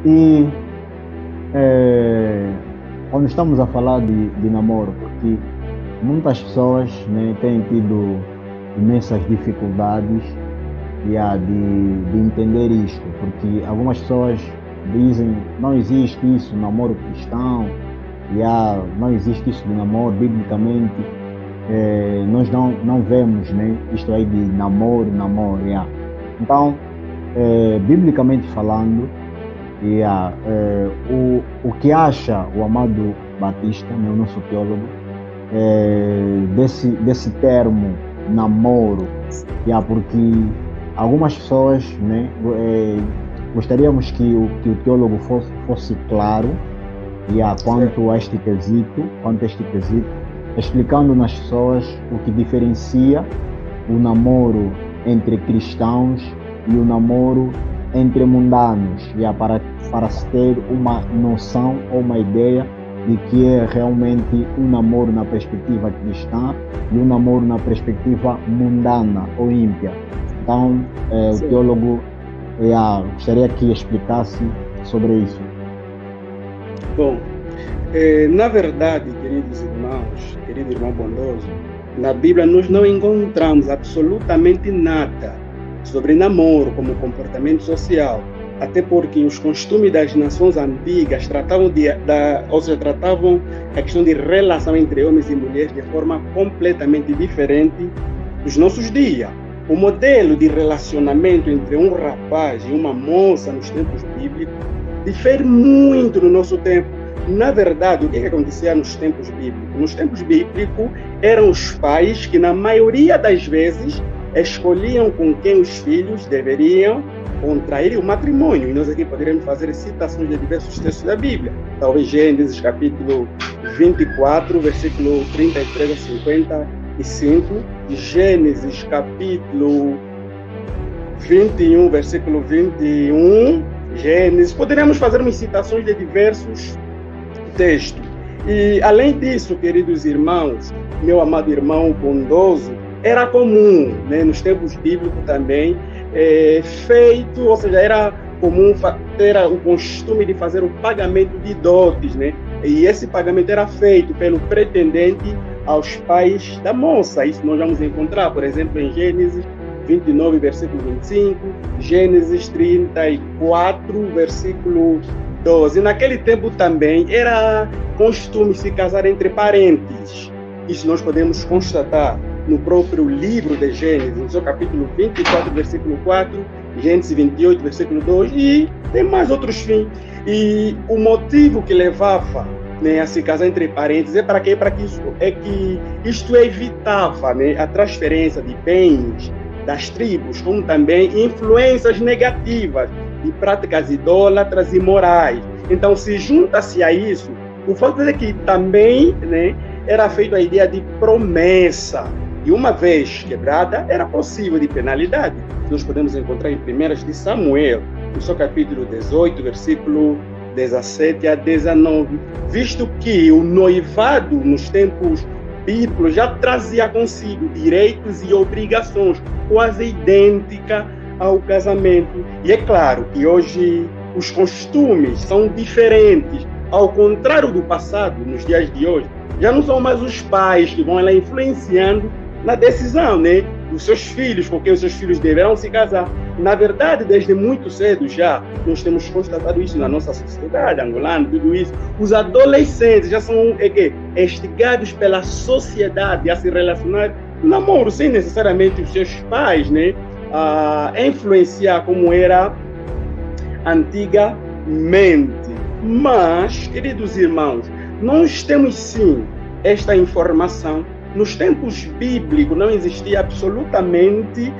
E quando estamos a falar de namoro, porque muitas pessoas, né, têm tido imensas dificuldades de entender isto, porque algumas pessoas dizem não existe isso, namoro cristão, não existe isso de namoro biblicamente. Nós não vemos, né, isto aí de namoro. Então, biblicamente falando, o que acha o amado Batista, né, o nosso teólogo, desse termo namoro, porque algumas pessoas, né, gostaríamos que o teólogo fosse claro quanto a este quesito, explicando nas pessoas o que diferencia o namoro entre cristãos e o namoro entre mundanos, para se ter uma noção ou uma ideia de que é realmente um namoro na perspectiva cristã e um namoro na perspectiva mundana ou ímpia. Então, o teólogo gostaria que explicasse sobre isso. Bom, na verdade, queridos irmãos, querido irmão bondoso, na Bíblia nós não encontramos absolutamente nada sobre namoro como comportamento social, até porque os costumes das nações antigas tratavam a questão de relação entre homens e mulheres de forma completamente diferente dos nossos dias. O modelo de relacionamento entre um rapaz e uma moça nos tempos bíblicos difere muito no nosso tempo. Na verdade, o que acontecia nos tempos bíblicos? Nos tempos bíblicos, eram os pais que, na maioria das vezes, escolhiam com quem os filhos deveriam contrair o matrimônio. E nós aqui poderíamos fazer citações de diversos textos da Bíblia. Talvez Gênesis, capítulo 24, versículo 33 a 55. Gênesis, capítulo 21, versículo 21. Gênesis. Poderíamos fazer umas citações de diversos textos. E, além disso, queridos irmãos, meu amado irmão bondoso, era comum, né, nos tempos bíblicos também, era comum ter o costume de fazer o pagamento de dotes, né? E esse pagamento era feito pelo pretendente aos pais da moça. Isso nós vamos encontrar, por exemplo, em Gênesis 29, versículo 25, Gênesis 34, versículo 12. Naquele tempo também era costume se casar entre parentes. Isso nós podemos constatar no próprio livro de Gênesis, no seu capítulo 24, versículo 4, Gênesis 28, versículo 2, e tem mais outros fins. E o motivo que levava, né, a se casar entre parentes para quê? Para que isto evitava, né, a transferência de bens das tribos, como também influências negativas de práticas idólatras e morais. Então, se junta-se a isso o fato de que também, né, era feita a ideia de promessa. E uma vez quebrada, era possível de penalidade. Nós podemos encontrar em 1 de Samuel, no seu capítulo 18, versículo 17 a 19, visto que o noivado nos tempos bíblicos já trazia consigo direitos e obrigações quase idênticas ao casamento. E é claro que hoje os costumes são diferentes. Ao contrário do passado, nos dias de hoje, já não são mais os pais que vão lá influenciando na decisão, né, dos seus filhos, porque os seus filhos deverão se casar. Na verdade, desde muito cedo já, nós temos constatado isso na nossa sociedade angolana, tudo isso. Os adolescentes já são instigados pela sociedade a se relacionar no namoro, sem necessariamente os seus pais, né, a influenciar como era antigamente. Mas, queridos irmãos, nós temos sim esta informação. Nos tempos bíblicos não existia absolutamente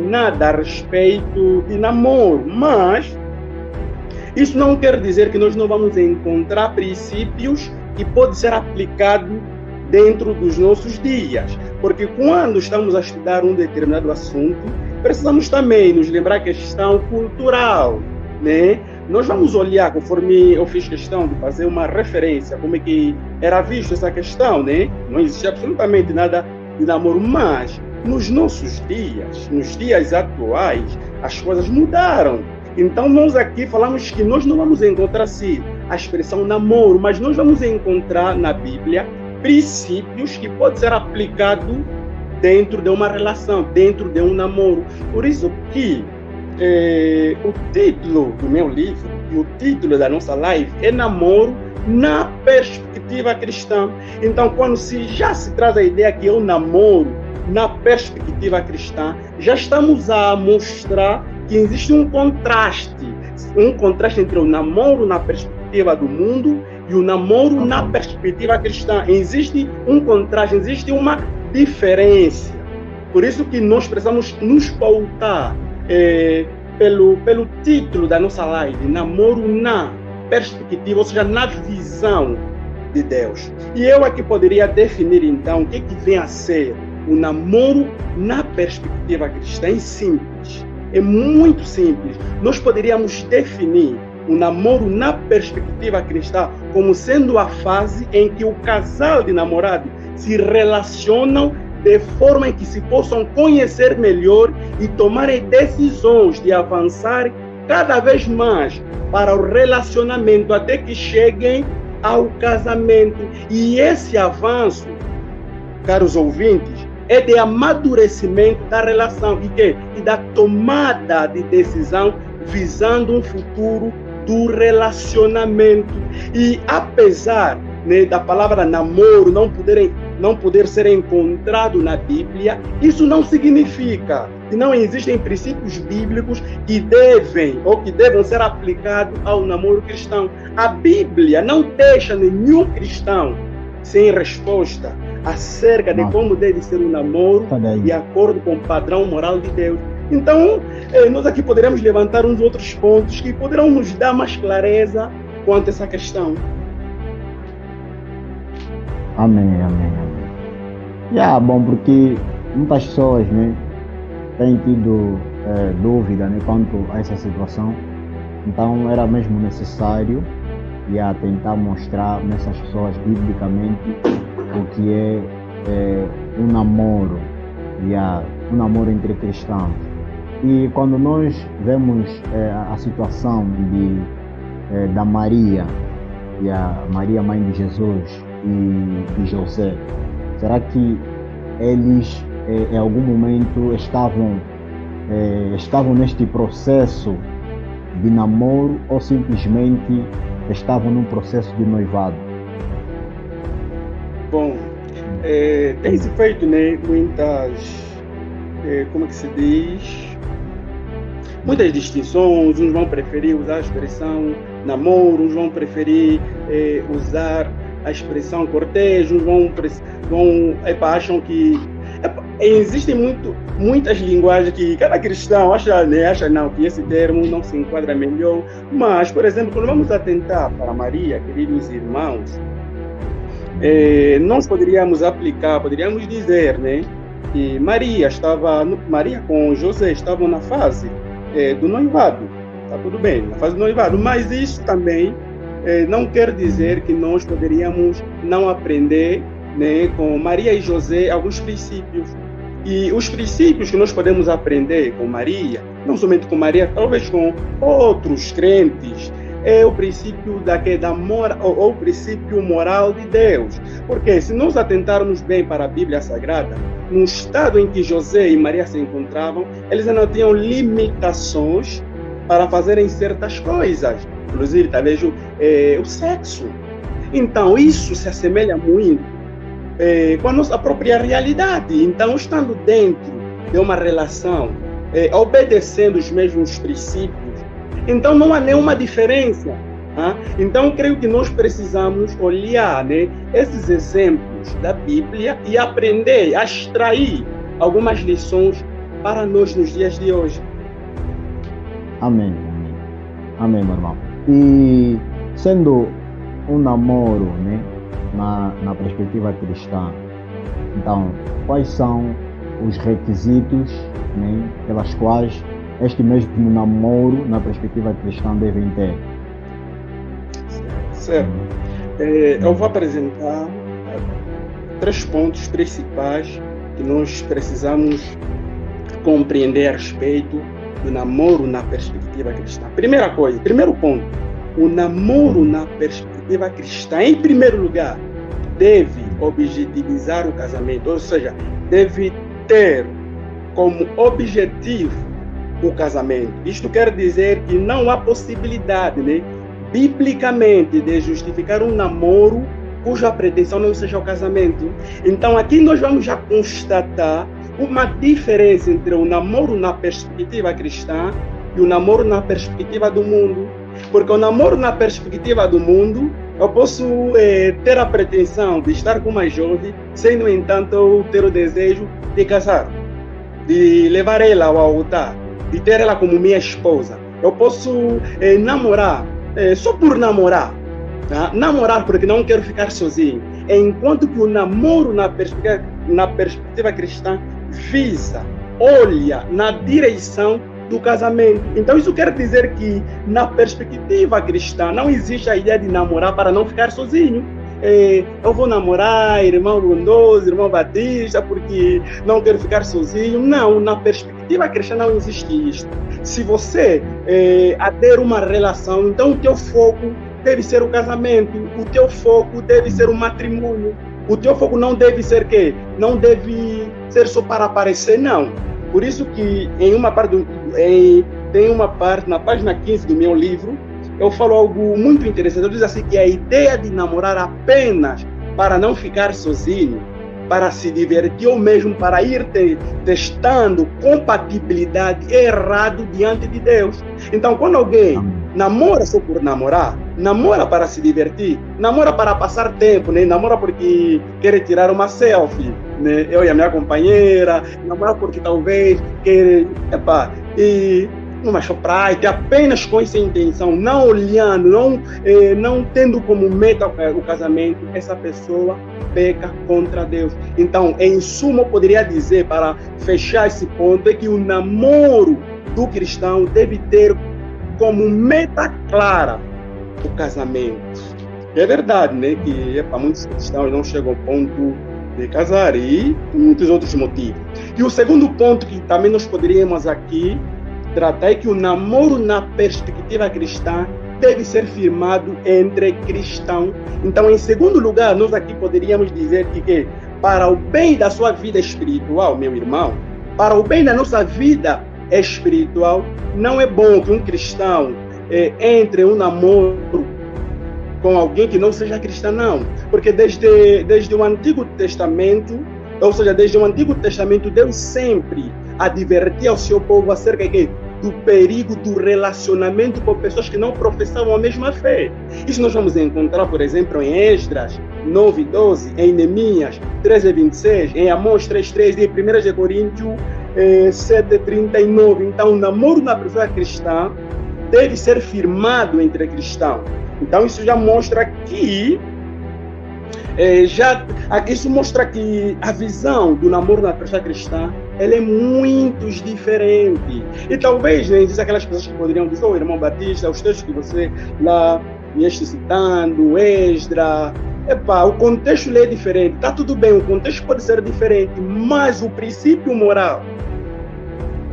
nada a respeito de namoro, mas isso não quer dizer que nós não vamos encontrar princípios que podem ser aplicados dentro dos nossos dias, porque quando estamos a estudar um determinado assunto, precisamos também nos lembrar a questão cultural, né? Nós vamos olhar, conforme eu fiz questão de fazer uma referência, como é que era visto essa questão, né? Não existia absolutamente nada de namoro, mas nos nossos dias, nos dias atuais, as coisas mudaram. Então, nós aqui falamos que nós não vamos encontrar, sim, a expressão namoro, mas nós vamos encontrar na Bíblia princípios que podem ser aplicados dentro de uma relação, dentro de um namoro. Por isso que o título do meu livro e o título da nossa live é Namoro na Perspectiva Cristã. Então, quando já se traz a ideia que é o namoro na perspectiva cristã, já estamos a mostrar que existe um contraste entre o namoro na perspectiva do mundo e o namoro na perspectiva cristã. Existe um contraste, existe uma diferença. Por isso que nós precisamos nos pautar pelo título da nossa live, Namoro na Perspectiva, ou seja, na visão de Deus. E eu aqui poderia definir, então, o que vem a ser o namoro na perspectiva cristã. É simples, é muito simples. Nós poderíamos definir o namoro na perspectiva cristã como sendo a fase em que o casal de namorados se relacionam de forma em que se possam conhecer melhor e tomarem decisões de avançar cada vez mais para o relacionamento até que cheguem ao casamento. E esse avanço, caros ouvintes, é de amadurecimento da relação e da tomada de decisão visando um futuro do relacionamento. E apesar, né, da palavra namoro não poder ser encontrado na Bíblia, isso não significa que não existem princípios bíblicos que devem ser aplicados ao namoro cristão. A Bíblia não deixa nenhum cristão sem resposta acerca de como deve ser o namoro de acordo com o padrão moral de Deus. Então, nós aqui poderemos levantar uns outros pontos que poderão nos dar mais clareza quanto a essa questão. Amém. Bom, porque muitas pessoas, né, têm tido dúvida, né, quanto a essa situação. Então, era mesmo necessário tentar mostrar nessas pessoas, biblicamente, o que é um namoro, um namoro entre cristãos. E quando nós vemos a situação da Maria, Maria, mãe de Jesus, e de José, será que eles em algum momento estavam neste processo de namoro ou simplesmente estavam num processo de noivado? Bom, tem-se feito, né, muitas, como é que se diz? Muitas distinções. Uns vão preferir usar a expressão namoro, uns vão preferir usar a expressão cortejo, uns acham que existem muitas linguagens que cada cristão acha não, que esse termo não se enquadra melhor. Mas, por exemplo, quando vamos atentar para Maria, queridos irmãos, nós poderíamos dizer, né, que Maria com José estavam na fase do noivado. Está tudo bem, na fase do noivado, mas isso também não quer dizer que nós poderíamos não aprender, né, com Maria e José alguns princípios. E os princípios que nós podemos aprender com Maria, não somente com Maria, talvez com outros crentes, é o princípio o princípio moral de Deus. Porque se nós atentarmos bem para a Bíblia Sagrada, no estado em que José e Maria se encontravam, eles não tinham limitações para fazerem certas coisas, inclusive talvez o sexo. Então isso se assemelha muito com a nossa própria realidade. Então, estando dentro de uma relação, obedecendo os mesmos princípios, então não há nenhuma diferença. Então, creio que nós precisamos olhar, né, esses exemplos da Bíblia e aprender a extrair algumas lições para nós nos dias de hoje. Amém, meu irmão. E sendo um namoro, né, na perspectiva cristã, então, quais são os requisitos, né, pelas quais este mesmo namoro na perspectiva cristã devem ter? Certo. Eu vou apresentar 3 pontos principais que nós precisamos compreender a respeito do namoro na perspectiva perspectiva cristã. Primeira coisa, primeiro ponto, o namoro na perspectiva cristã, em primeiro lugar, deve objetivizar o casamento, ou seja, deve ter como objetivo o casamento. Isto quer dizer que não há possibilidade, né, biblicamente, de justificar um namoro cuja pretensão não seja o casamento. Então, aqui nós vamos já constatar uma diferença entre o namoro na perspectiva cristã e o namoro na perspectiva do mundo. Porque o namoro na perspectiva do mundo, eu posso ter a pretensão de estar com uma jovem, sem, no entanto, eu ter o desejo de casar, de levar ela ao altar, de ter ela como minha esposa. Eu posso namorar, só por namorar. Tá? Namorar porque não quero ficar sozinho. Enquanto que o namoro na perspectiva cristã visa, olha na direção do casamento. Então isso quer dizer que na perspectiva cristã não existe a ideia de namorar para não ficar sozinho. Eu vou namorar irmão Bondoso, irmão Batista, porque não quero ficar sozinho. Não, na perspectiva cristã não existe isso. Se você ter uma relação, então o teu foco deve ser o casamento, o teu foco deve ser o matrimônio. O teu foco não deve ser quê? Não deve ser só para aparecer, não. Por isso que tem uma parte na página 15 do meu livro, eu falo algo muito interessante. Eu digo assim que a ideia de namorar apenas para não ficar sozinho, para se divertir ou mesmo para ir testando compatibilidade é errado diante de Deus. Então, quando alguém namora só por namorar, namora para se divertir, namora para passar tempo, né? Namora porque quer tirar uma selfie, né? Eu e a minha companheira, namora porque talvez quer ir numa shoprite, apenas com essa intenção, não olhando, não tendo como meta o casamento, essa pessoa peca contra Deus. Então, em suma, eu poderia dizer, para fechar esse ponto, é que o namoro do cristão deve ter como meta clara o casamento. É verdade, né, que muitos cristãos não chegam ao ponto de casar e muitos outros motivos. E o segundo ponto que também nós poderíamos aqui tratar é que o namoro na perspectiva cristã deve ser firmado entre cristãos. Então, em segundo lugar, nós aqui poderíamos dizer que para o bem da sua vida espiritual, meu irmão, para o bem da nossa vida espiritual, não é bom que um cristão entre um namoro com alguém que não seja cristão, não. Porque desde o Antigo Testamento, ou seja, desde o Antigo Testamento, Deus sempre advertia ao seu povo acerca do perigo do relacionamento com pessoas que não professavam a mesma fé. Isso nós vamos encontrar, por exemplo, em Esdras 9:12, em Neemias 13:26, em Amós 3:3 e em 1 Coríntios 7:39. Então, o namoro na pessoa cristã deve ser firmado entre cristãos. Então, isso já mostra que isso mostra que a visão do namoro na pessoa cristã ela é muito diferente. E talvez, né, existem aquelas pessoas que poderiam dizer, irmão Batista, os textos que você lá vieste citando, Esdra, o contexto é diferente. Está tudo bem, o contexto pode ser diferente, mas o princípio moral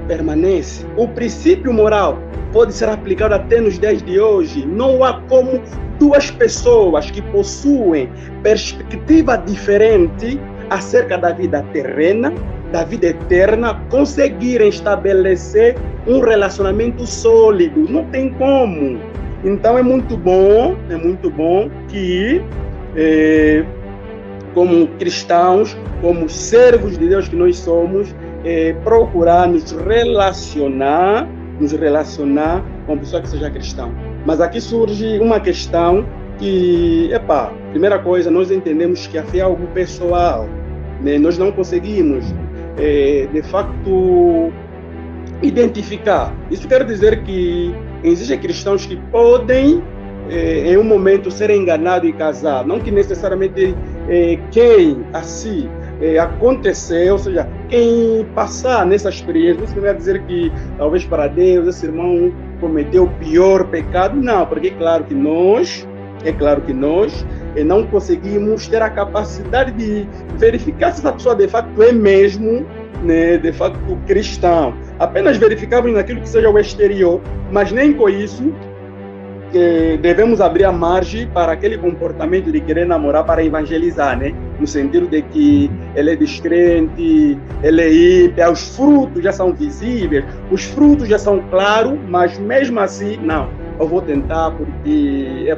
permanece. O princípio moral pode ser aplicado até nos dias de hoje. Não há como duas pessoas que possuem perspectiva diferente acerca da vida terrena, da vida eterna, conseguirem estabelecer um relacionamento sólido. Não tem como. Então é muito bom que como cristãos, como servos de Deus que nós somos, procurar nos relacionar com pessoa que seja cristão. Mas aqui surge uma questão que, primeira coisa, nós entendemos que a fé é algo pessoal, né? Nós não conseguimos, de facto, identificar. Isso quer dizer que existem cristãos que podem, em um momento, ser enganados e casar. Não que necessariamente quem assim acontecer, ou seja, quem passar nessa experiência, isso não vai dizer que talvez para Deus esse irmão cometeu o pior pecado. Não, porque é claro que nós não conseguimos ter a capacidade de verificar se essa pessoa de facto é mesmo, né, de facto cristão. apenas verificamos naquilo que seja o exterior, mas nem com isso devemos abrir a margem para aquele comportamento de querer namorar para evangelizar, né? No sentido de que ele é descrente, ele é ímpio, os frutos já são visíveis, os frutos já são claros, mas mesmo assim, não, eu vou tentar porque,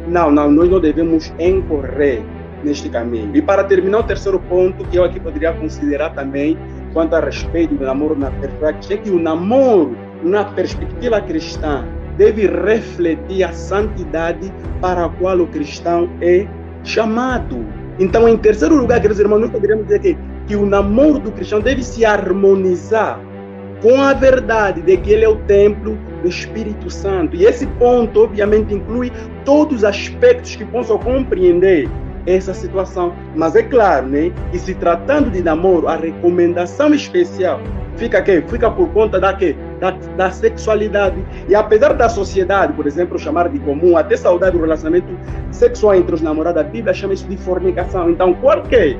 nós não devemos incorrer neste caminho. E para terminar, o terceiro ponto que eu aqui poderia considerar também, quanto a respeito do namoro na perspectiva, é que o namoro, na perspectiva cristã, deve refletir a santidade para a qual o cristão é chamado. Então, em terceiro lugar, queridos irmãos, nós poderíamos dizer que o namoro do cristão deve se harmonizar com a verdade de que ele é o templo do Espírito Santo. E esse ponto, obviamente, inclui todos os aspectos que possam compreender essa situação. Mas é claro, né, que se tratando de namoro, a recomendação especial fica por conta da sexualidade. E apesar da sociedade, por exemplo, chamar de comum, até saudar o relacionamento sexual entre os namorados, a Bíblia chama isso de fornicação. Então, qualquer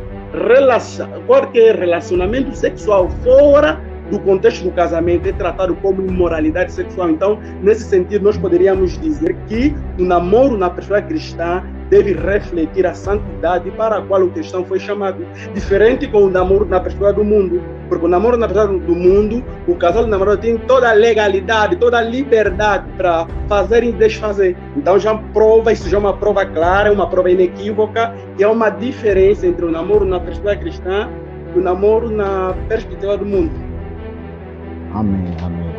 relacionamento sexual fora do contexto do casamento é tratado como imoralidade sexual. Então, nesse sentido, nós poderíamos dizer que o namoro na perspectiva cristã deve refletir a santidade para a qual o cristão foi chamado. Diferente com o namoro na perspectiva do mundo, porque o namoro na perspectiva do mundo, o casal de namorado tem toda a legalidade, toda a liberdade para fazer e desfazer. Então isso já é uma prova clara, uma prova inequívoca, que há uma diferença entre o namoro na perspectiva cristã e o namoro na perspectiva do mundo. Amém, amém.